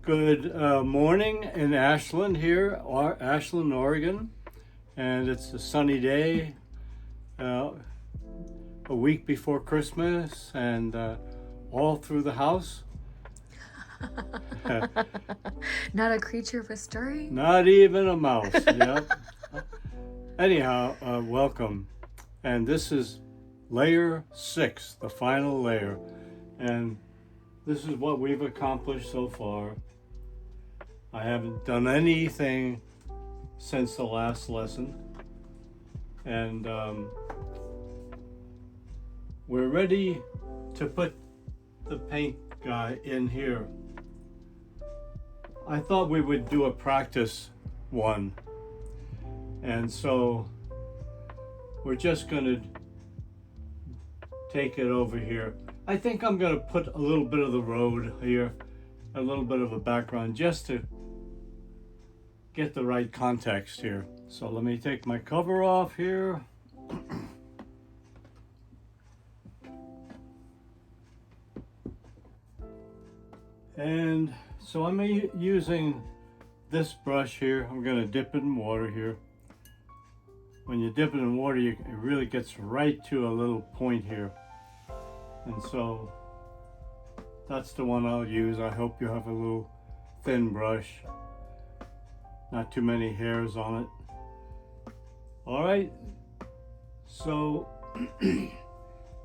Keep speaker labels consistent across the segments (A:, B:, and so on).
A: Good morning in Ashland here, Ashland, Oregon, and it's a sunny day, uh, a week before Christmas, and all through the house.
B: Not a creature was stirring?
A: Not even a mouse. Yep. Anyhow, welcome. And this is layer 6, the final layer. And this is what we've accomplished so far. I haven't done anything since the last lesson. And we're ready to put the paint guy in here. I thought we would do a practice one. And so we're just going to take it over here. I think I'm going to put a little bit of the road here, a little bit of a background, just to get the right context here. So let me take my cover off here. And so I'm using this brush here. I'm going to dip it in water here. When you dip it in water, it really gets right to a little point here. And so that's the one I'll use. I hope you have a little thin brush. Not too many hairs on it. All right. So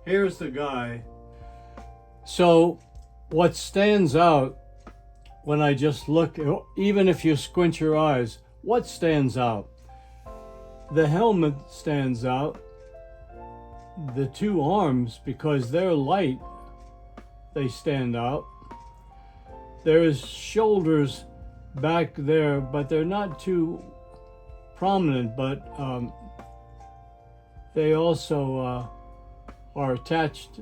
A: here's the guy. So what stands out when I just look, even if you squint your eyes, what stands out? The helmet stands out. The two arms, because they're light, they stand out. There's shoulders back there, but they're not too prominent, but they also are attached,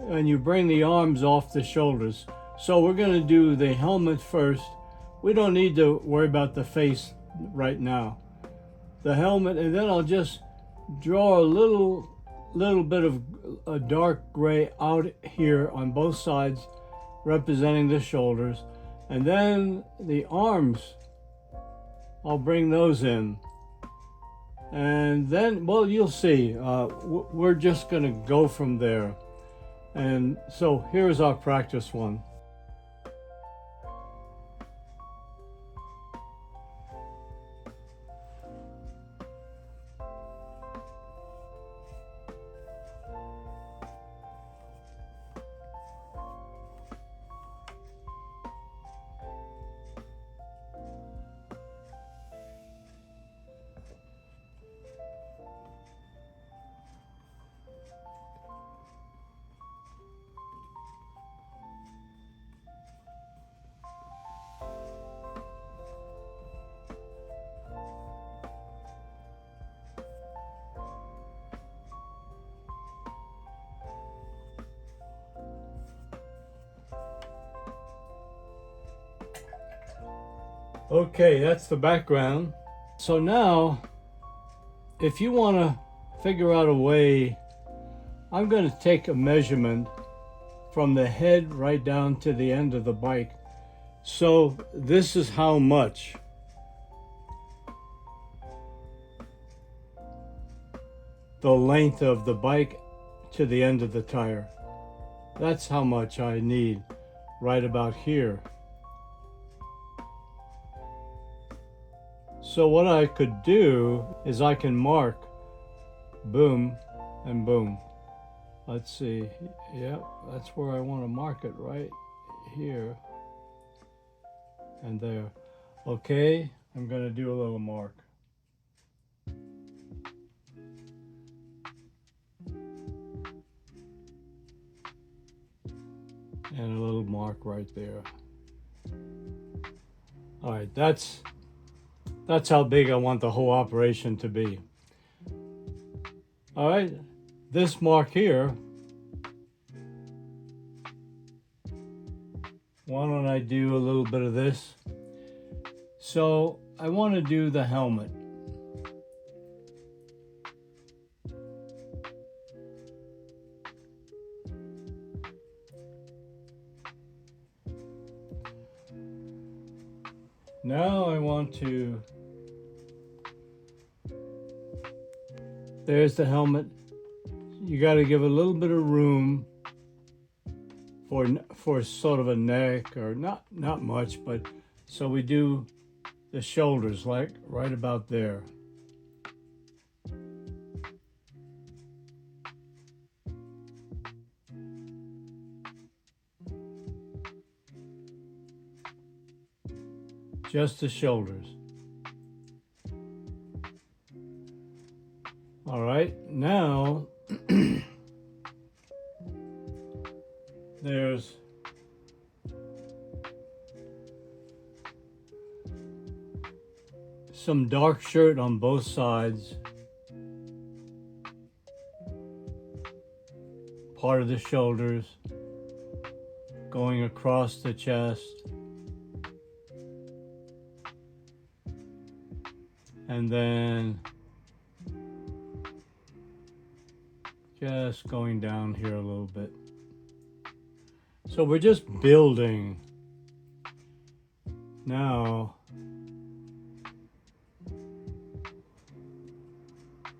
A: and you bring the arms off the shoulders. So we're going to do the helmet first. We don't need to worry about the face right now. The helmet, and then I'll just draw a little bit of a dark gray out here on both sides, representing the shoulders. And then the arms, I'll bring those in. And then, well, you'll see. We're just going to go from there. And so here's our practice one. Okay, that's the background. So now, if you want to figure out a way, I'm going to take a measurement from the head right down to the end of the bike. So this is how much. The length of the bike to the end of the tire. That's how much I need right about here. So what I could do is I can mark boom and boom. Let's see. Yep, that's where I want to mark it, right here and there. Okay, I'm going to do a little mark. And a little mark right there. All right, that's how big I want the whole operation to be. All right, this mark here, why don't I do a little bit of this? So I want to do the helmet. Now I want to, there's the helmet. You got to give a little bit of room for sort of a neck, or not much, but so we do the shoulders like right about there. Just the shoulders. All right, now there's some dark shirt on both sides. Part of the shoulders going across the chest. And then just going down here a little bit. So we're just building. Now,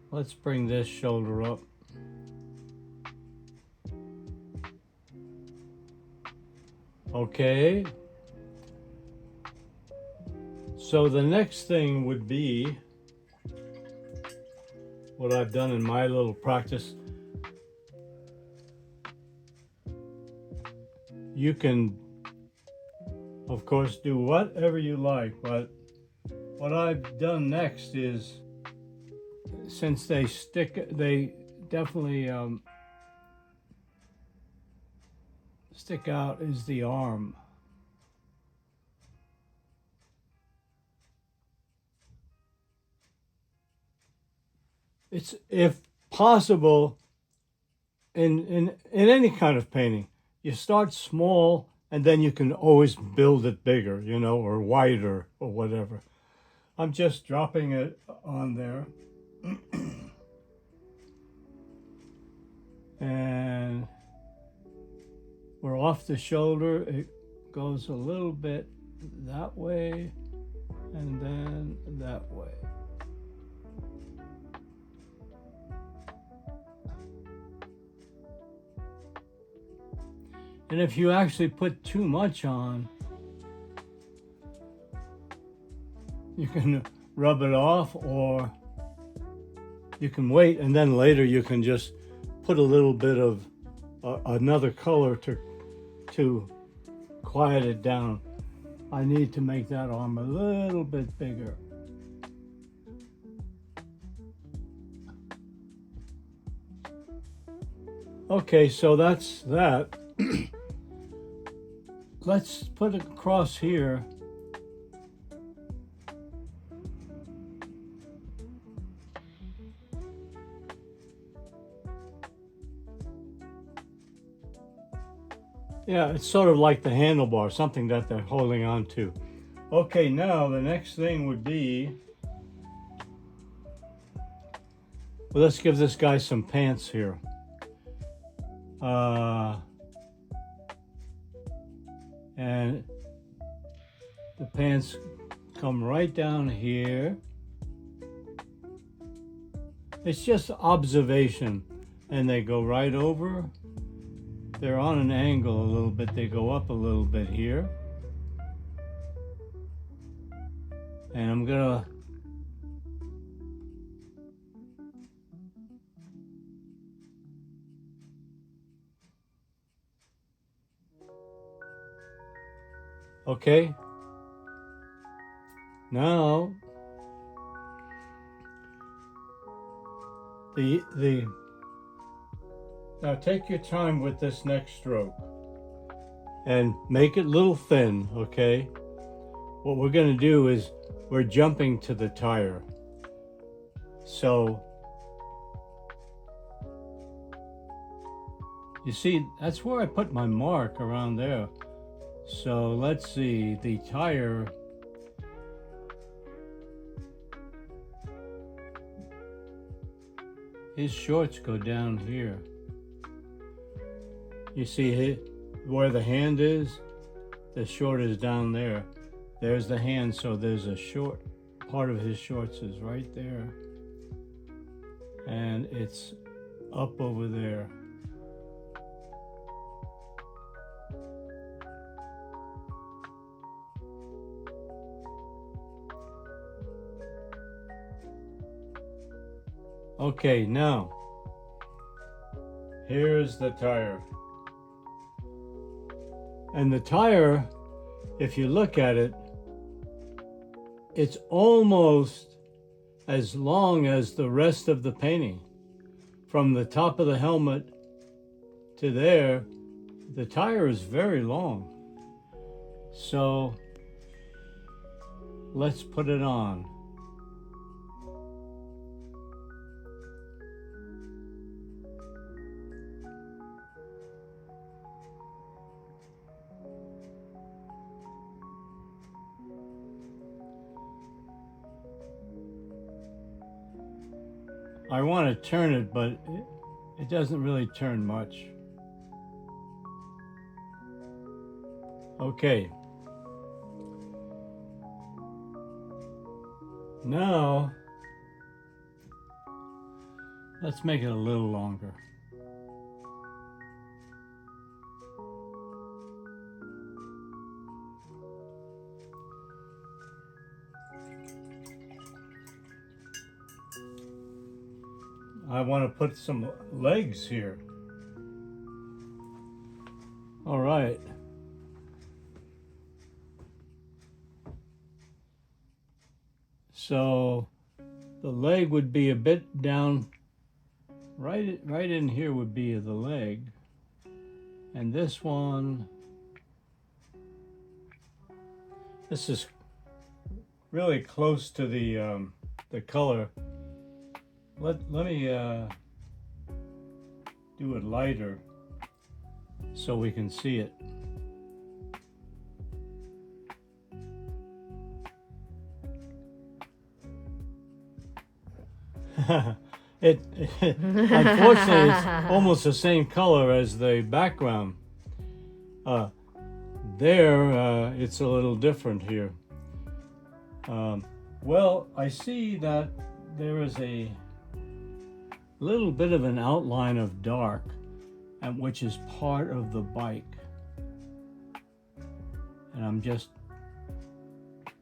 A: let's bring this shoulder up. Okay. So the next thing would be what I've done in my little practice. You can, of course, do whatever you like, but what I've done next is, since they definitely stick out, is the arm. It's, if possible, in any kind of painting, you start small and then you can always build it bigger, you know, or wider or whatever. I'm just dropping it on there. And we're off the shoulder. It goes a little bit that way and then that way. And if you actually put too much on, you can rub it off, or you can wait and then later you can just put a little bit of another color to quiet it down. I need to make that arm a little bit bigger. Okay, so that's that. Let's put it across here. Yeah, it's sort of like the handlebar, something that they're holding on to. Okay, now the next thing would be, well, let's give this guy some pants here. And the pants come right down here. It's just observation, and they go right over. They're on an angle a little bit. They go up a little bit here. And I'm gonna okay. Now now take your time with this next stroke and make it a little thin, okay? What we're gonna do is we're jumping to the tire. So you see, that's where I put my mark around there. So let's see, the tire, his shorts go down here. You see where the hand is? The short is down there. There's the hand, so there's a short part of his shorts is right there. And it's up over there. Okay, now, here's the tire. And the tire, if you look at it, it's almost as long as the rest of the painting. From the top of the helmet to there, the tire is very long. So let's put it on. I want to turn it, but it doesn't really turn much. Okay. Now, let's make it a little longer. I want to put some legs here. All right. So the leg would be a bit down, right in here would be the leg. And this one, this is really close to the color. Let me do it lighter so we can see it. Unfortunately, it's almost the same color as the background. It's a little different here. Well, I see that there is a little bit of an outline of dark, and which is part of the bike. And I'm just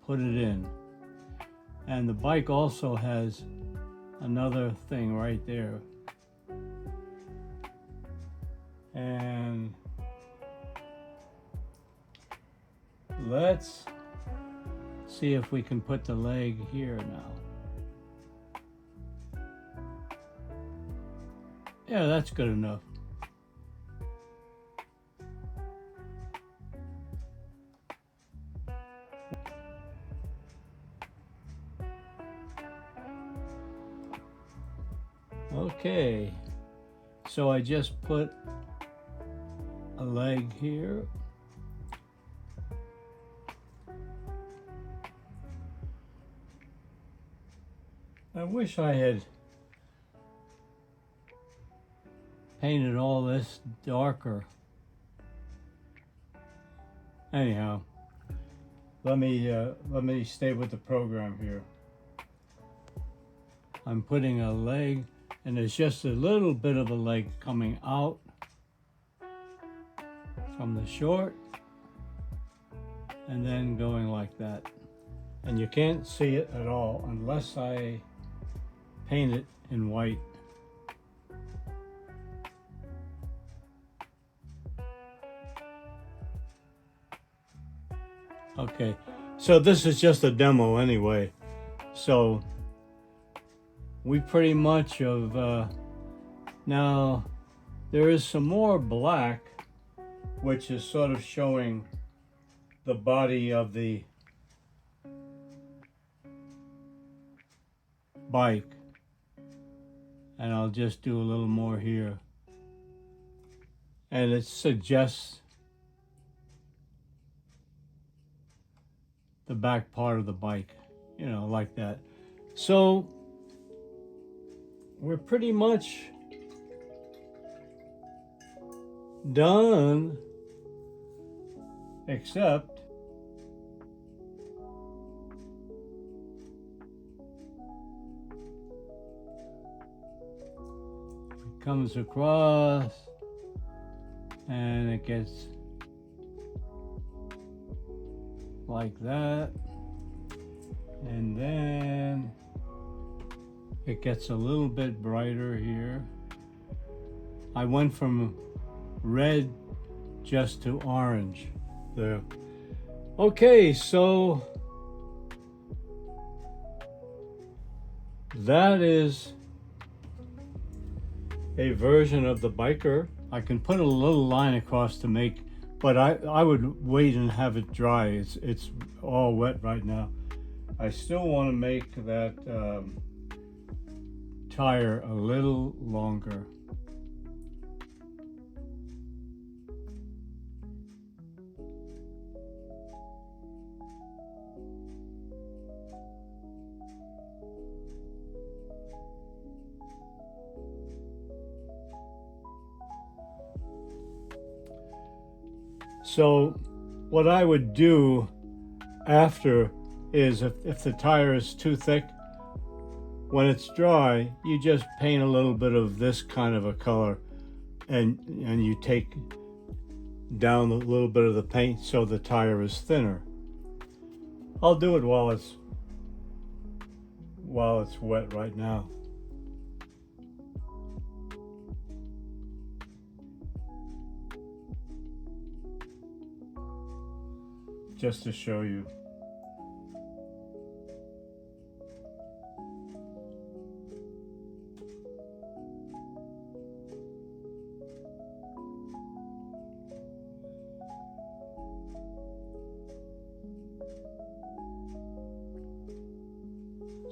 A: put it in. And the bike also has another thing right there. And let's see if we can put the leg here now. Yeah, that's good enough. Okay, so I just put a leg here. I wish I had painted all this darker. Anyhow, let me stay with the program here. I'm putting a leg, and there's just a little bit of a leg coming out from the short and then going like that. And you can't see it at all unless I paint it in white. Okay, so this is just a demo anyway. So we pretty much have, now there is some more black, which is sort of showing the body of the bike. And I'll just do a little more here. And it suggests the back part of the bike, you know, like that. So we're pretty much done, except comes across and it gets like that, and then it gets a little bit brighter here. I went from red just to orange there. Okay, so that is a version of the biker. I can put a little line across to make, but I would wait and have it dry. It's all wet right now. I still want to make that tire a little longer. So what I would do after is if the tire is too thick, when it's dry, you just paint a little bit of this kind of a color, and you take down a little bit of the paint so the tire is thinner. I'll do it while it's wet right now. Just to show you.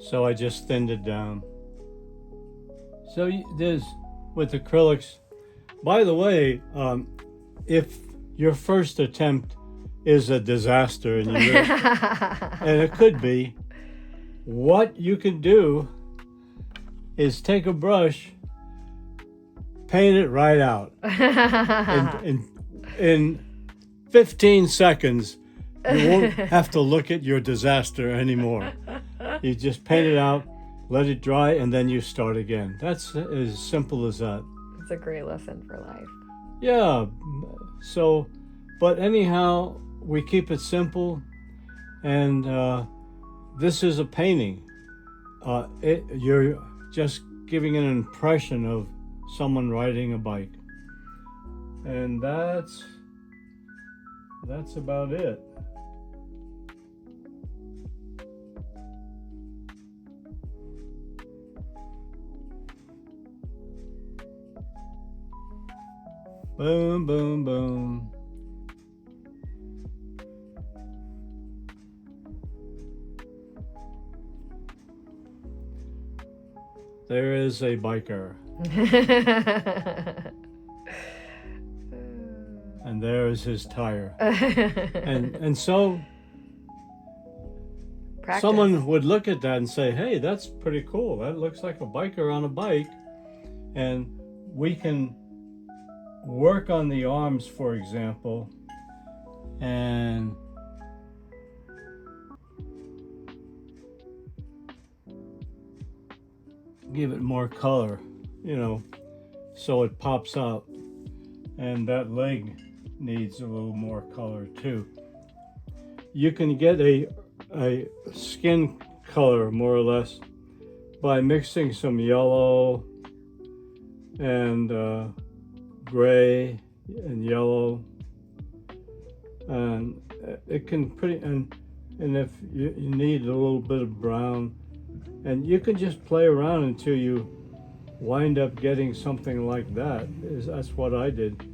A: So I just thinned it down. So there's, with acrylics, by the way, if your first attempt is a disaster and and it could be, what you can do is take a brush, paint it right out. In 15 seconds, you won't have to look at your disaster anymore. You just paint it out, let it dry, and then you start again. That's as simple as that.
B: It's a great lesson for life.
A: Yeah, so, but anyhow, we keep it simple, and this is a painting. You're just giving an impression of someone riding a bike, and that's about it. Boom, boom, boom. There is a biker. And there is his tire. and so
B: Practice.
A: Someone would look at that and say, hey, that's pretty cool. That looks like a biker on a bike. And we can work on the arms, for example, and give it more color, so it pops out. And that leg needs a little more color too. You can get a skin color, more or less, by mixing some yellow and gray and yellow, and it can and if you need a little bit of brown, and you can just play around until you wind up getting something like that. That's what I did.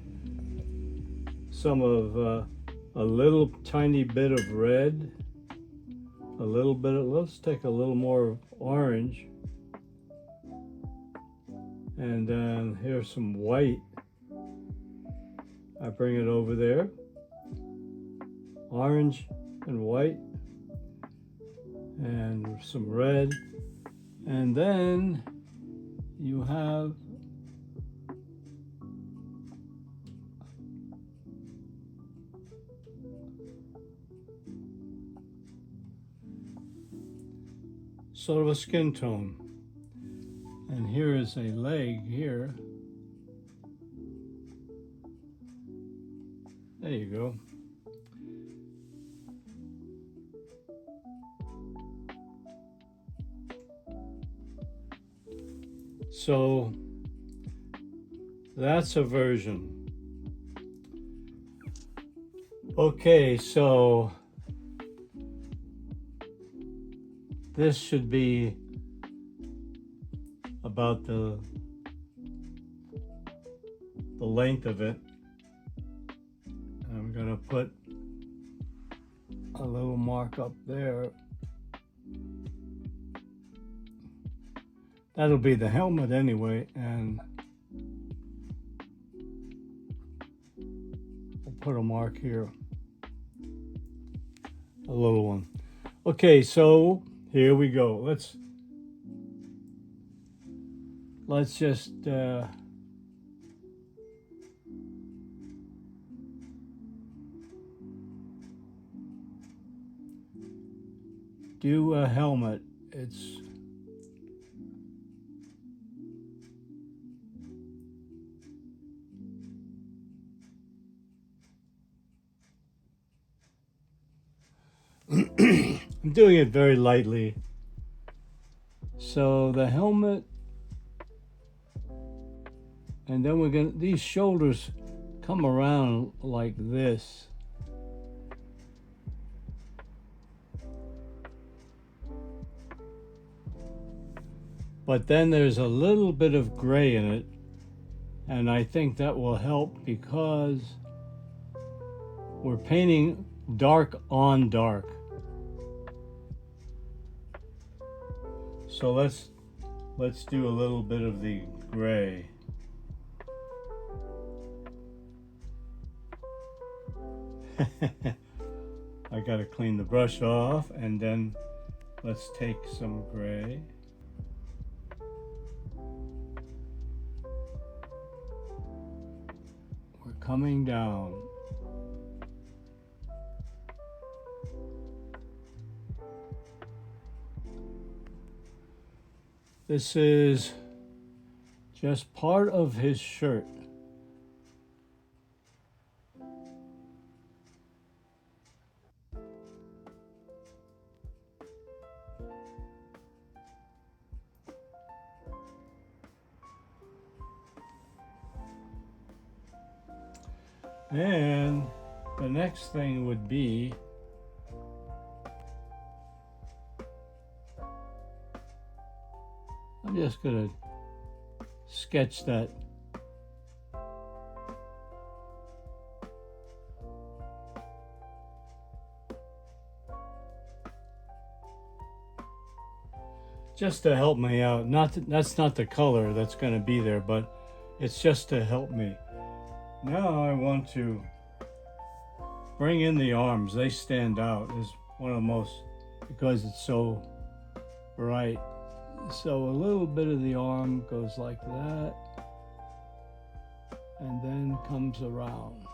A: Some of a little tiny bit of red, a little bit of, let's take a little more orange, and then here's some white. I bring it over there, orange and white, and some red, and then you have sort of a skin tone. And here is a leg here, There you go. So that's a version. Okay, so this should be about the length of it. I'm gonna put a little mark up there. That'll be the helmet anyway, and I'll put a mark here, a little one. Okay, so here we go. Let's just do a helmet. It's I'm doing it very lightly. So the helmet, and then these shoulders come around like this. But then there's a little bit of gray in it, and I think that will help because we're painting dark on dark. So let's do a little bit of the gray. I gotta clean the brush off, and then let's take some gray. We're coming down. This is just part of his shirt. And the next thing would be I'm just going to sketch that. Just to help me out. That's not the color that's going to be there, but it's just to help me. Now I want to bring in the arms. They stand out as one of the most, because it's so bright. So a little bit of the arm goes like that, and then comes around.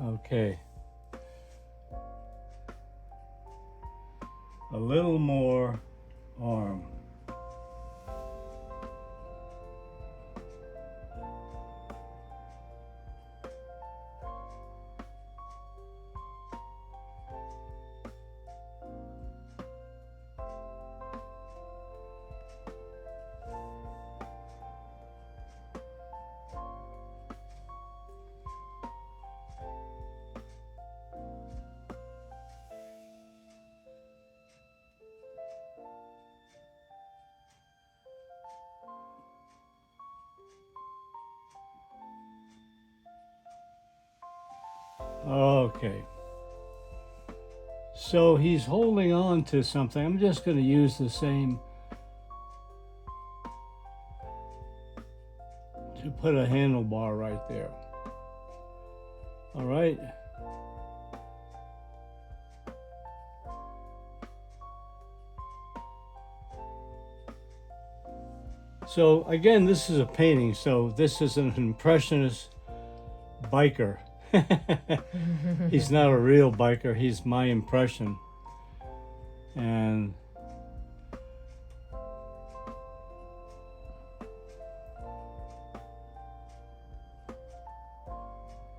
A: Okay. A little more arm. Okay. So he's holding on to something. I'm just going to use the same to put a handlebar right there. All right. So again, this is a painting, so this is an impressionist biker. He's not a real biker, he's my impression. And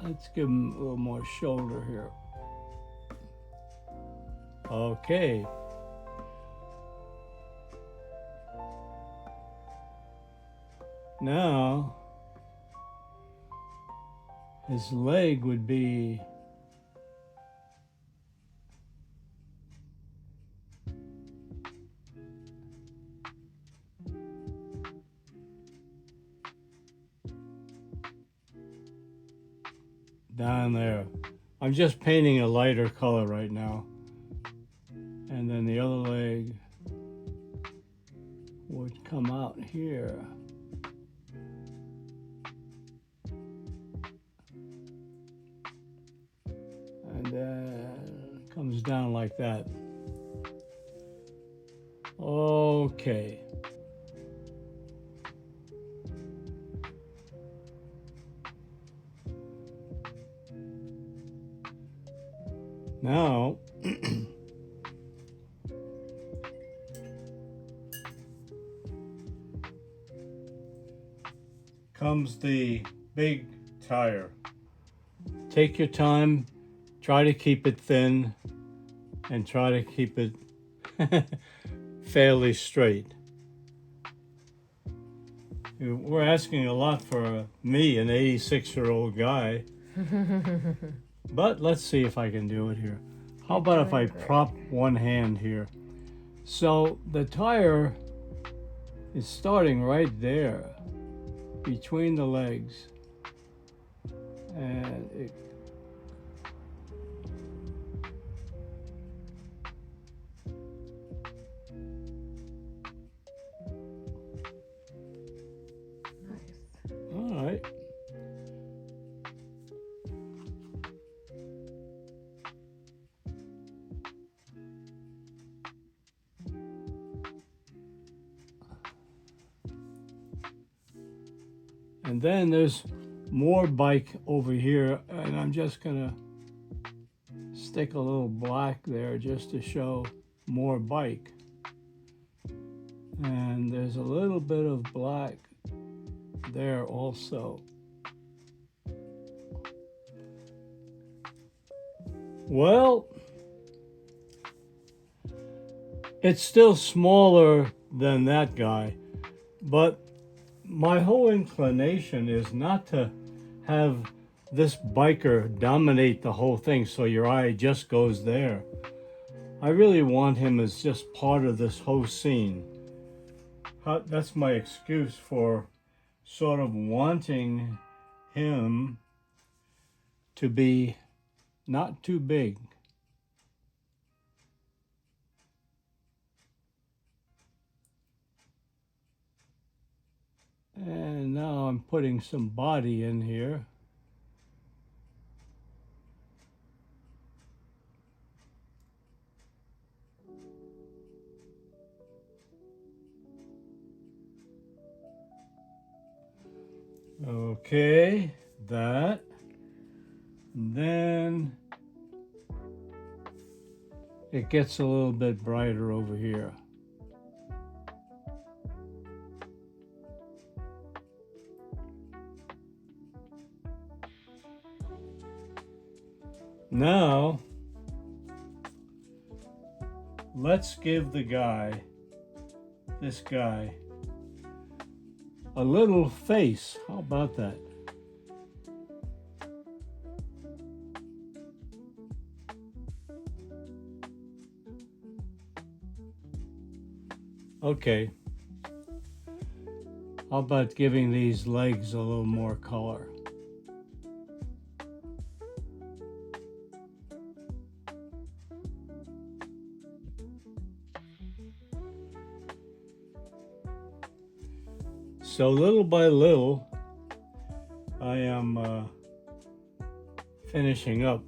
A: let's give him a little more shoulder here. Okay. Now, his leg would be down there. I'm just painting a lighter color right now. And then the other leg would come out here. And then it comes down like that. Okay. Now, comes the big tire. Take your time, try to keep it thin, and try to keep it fairly straight. We're asking a lot for me, an 86-year-old guy. But let's see if I can do it here. How about if I prop one hand here? So the tire is starting right there between the legs. And it all right. And then there's more bike over here, and I'm just gonna stick a little black there just to show more bike. And there's a little bit of black there also. Well, it's still smaller than that guy, but my whole inclination is not to have this biker dominate the whole thing so your eye just goes there. I really want him as just part of this whole scene. That's my excuse for sort of wanting him to be not too big. And now I'm putting some body in here. Okay, that. And then it gets a little bit brighter over here. Now, let's give the guy, this guy, a little face. How about that? Okay. How about giving these legs a little more color? So little by little, I am finishing up.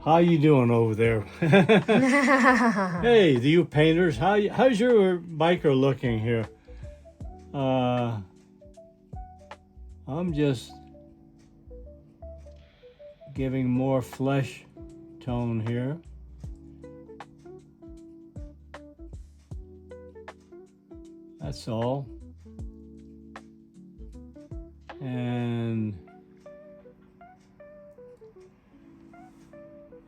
A: How you doing over there? Hey, you painters, how's your biker looking here? I'm just giving more flesh tone here. That's all. And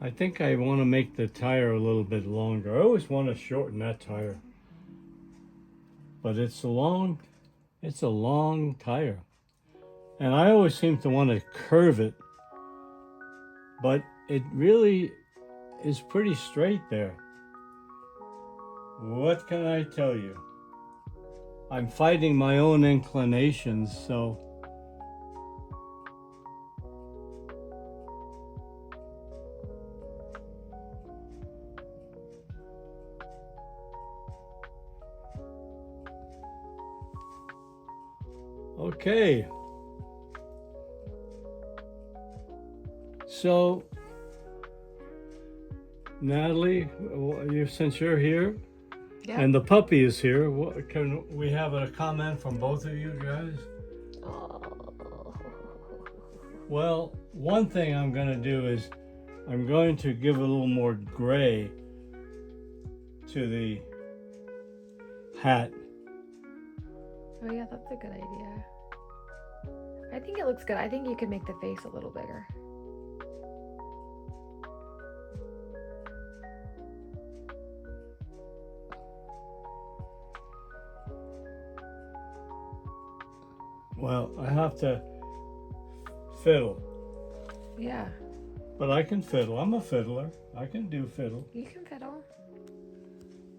A: I think I want to make the tire a little bit longer. I always want to shorten that tire. But it's a long tire. And I always seem to want to curve it. But it really is pretty straight there. What can I tell you? I'm fighting my own inclinations, so okay. So, Natalie, since you're here,
B: Yeah.
A: and the puppy is here, can we have a comment from both of you guys?
B: Oh.
A: Well, one thing I'm going to do is I'm going to give a little more gray to the hat.
B: Oh yeah, that's a good idea. I think it looks good. I think you could make the face a little bigger.
A: Well, I have to fiddle,
B: Yeah,
A: but I can fiddle. I'm a fiddler. I can do fiddle,
B: you can fiddle.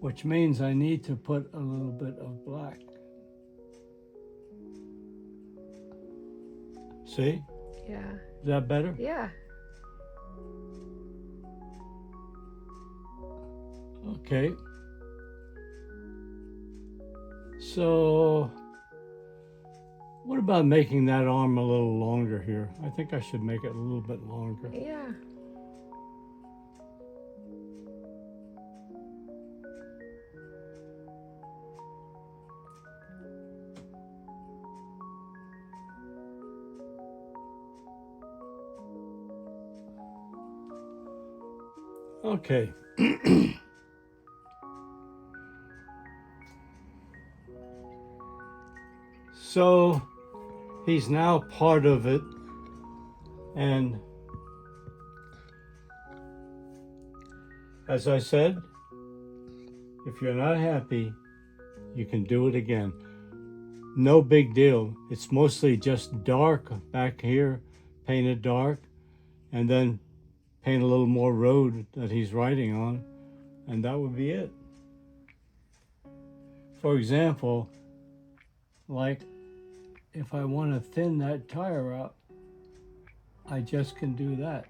A: which means I need to put a little bit of black. See?
B: Yeah.
A: Is that better?
B: Yeah.
A: Okay. So, what about making that arm a little longer here? I think I should make it a little bit longer.
B: Yeah.
A: Okay. So he's now part of it, and as I said, if you're not happy, you can do it again. No big deal. It's mostly just dark back here, painted dark, and then paint a little more road that he's riding on, and that would be it. For example, like if I want to thin that tire out, I just can do that.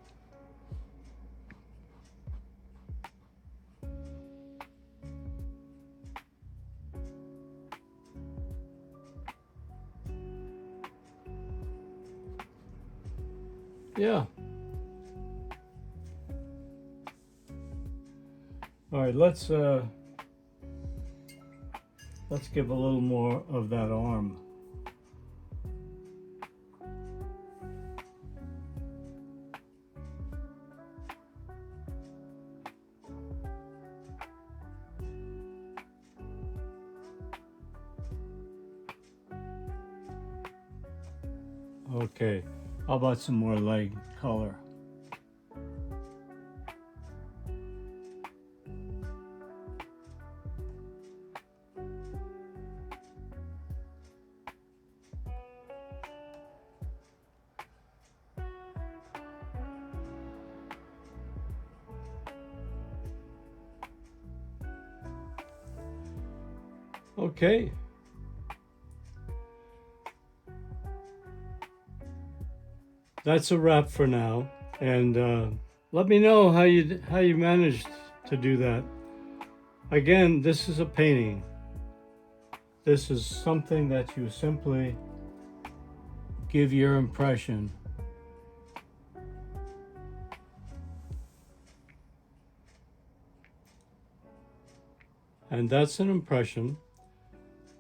A: Yeah. All right, let's give a little more of that arm. Okay, how about some more leg color? Okay. That's a wrap for now, and let me know how you managed to do that. Again, this is a painting. This is something that you simply give your impression. And that's an impression.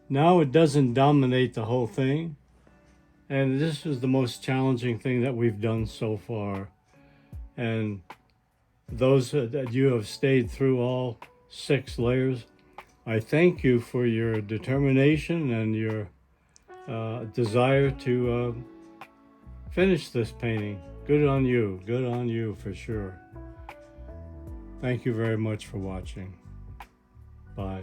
A: now it doesn't dominate the whole thing. And this is the most challenging thing that we've done so far. And those that you have stayed through all 6 layers, I thank you for your determination and your desire to finish this painting. Good on you for sure. Thank you very much for watching. Bye.